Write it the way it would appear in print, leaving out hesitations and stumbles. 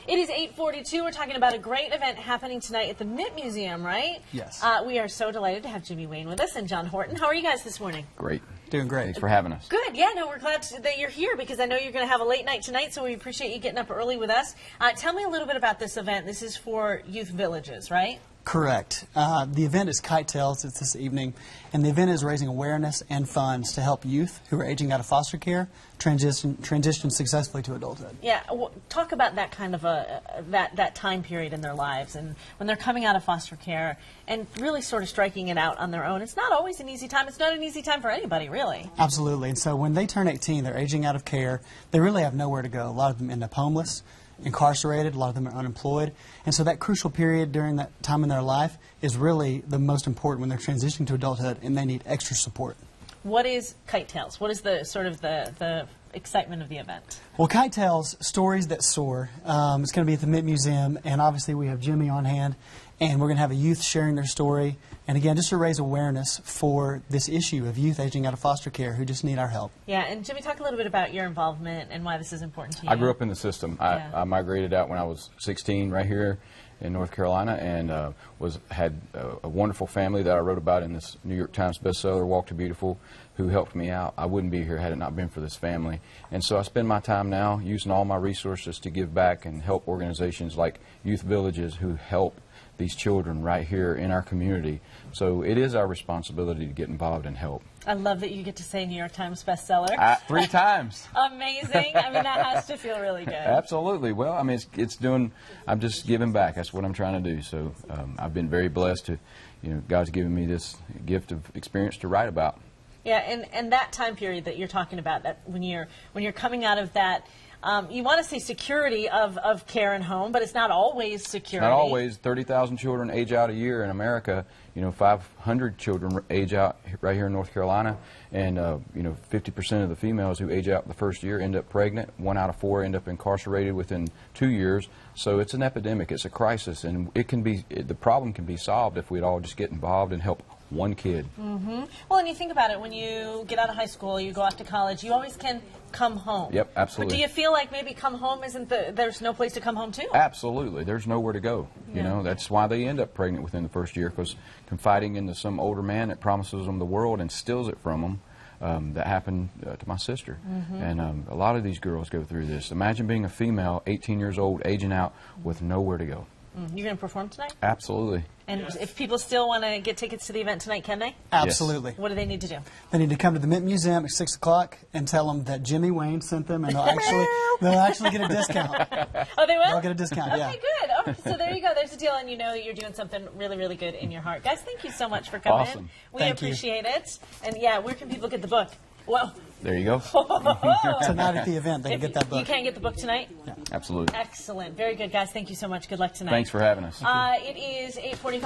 It is 8:42. We're talking about a great event happening tonight at the Mint Museum, right? Yes. We are so delighted to have Jimmy Wayne with us and John Horton. How are you guys this morning? Great. Doing great. Thanks for having us. Good. Yeah, no, we're glad that you're here because I know you're going to have a late night tonight, so we appreciate you getting up early with us. Tell me a little bit about this event. This is for youth villages, right? Correct. The event is KiteTales. It's this evening, and the event is raising awareness and funds to help youth who are aging out of foster care transition successfully to adulthood. Yeah, talk about that kind of that time period in their lives, and when they're coming out of foster care and really sort of striking it out on their own. It's not always an easy time. It's not an easy time for anybody, really. Absolutely. And so when they turn 18, they're aging out of care. They really have nowhere to go. A lot of them end up homeless, incarcerated, a lot of them are unemployed, and so that crucial period during that time in their life is really the most important when they're transitioning to adulthood and they need extra support. What is KiteTales? What is the sort of the excitement of the event? Well, KiteTales, Stories That Soar. It's going to be at the Mint Museum, and obviously we have Jimmy on hand, and we're going to have a youth sharing their story, and again, just to raise awareness for this issue of youth aging out of foster care who just need our help. Yeah, and Jimmy, talk a little bit about your involvement and why this is important to you. I grew up in the system. I migrated out when I was 16 right here in North Carolina, and had a wonderful family that I wrote about in this New York Times bestseller, Walk to Beautiful, who helped me out. I wouldn't be here had it not been for this family. And so I spend my time now using all my resources to give back and help organizations like youth villages who help these children right here in our community. So it is our responsibility to get involved and help. I love that you get to say New York Times bestseller. 3 times. Amazing. I mean, that has to feel really good. Absolutely. Well, I mean, it's doing, I'm just giving back. That's what I'm trying to do. So I've been very blessed to, God's given me this gift of experience to write about. Yeah, and that time period that you're talking about, that when you're coming out of that, you want to say security of care and home, but it's not always security. Not always. 30,000 children age out a year in America. 500 children age out right here in North Carolina, and 50% of the females who age out the first year end up pregnant. 1 out of 4 end up incarcerated within 2 years. So it's an epidemic. It's a crisis, and the problem can be solved if we'd all just get involved and help one kid. Mm-hmm. Well, and you think about it, when you get out of high school, you go off to college, you always can come home. Yep, absolutely. But do you feel like maybe come home there's no place to come home to? Absolutely. There's nowhere to go. Yeah. That's why they end up pregnant within the first year, because confiding into some older man that promises them the world and steals it from them. That happened to my sister. Mm-hmm. And a lot of these girls go through this. Imagine being a female, 18 years old, aging out with nowhere to go. You're going to perform tonight? Absolutely. And if people still want to get tickets to the event tonight, can they? Absolutely. Yes. What do they need to do? They need to come to the Mint Museum at 6 o'clock and tell them that Jimmy Wayne sent them, and they'll actually get a discount. Oh, they will? They'll get a discount, yeah. Okay, good. Oh, so there you go. There's a deal, and you know that you're doing something really, really good in your heart. Guys, thank you so much for coming Awesome. in. We Thank appreciate it. And, yeah, where can people get the book? Well, There you go. Tonight at the event, they can get that book. You can't get the book tonight? Yeah. Absolutely. Excellent. Very good, guys. Thank you so much. Good luck tonight. Thanks for having us. It is 8:45.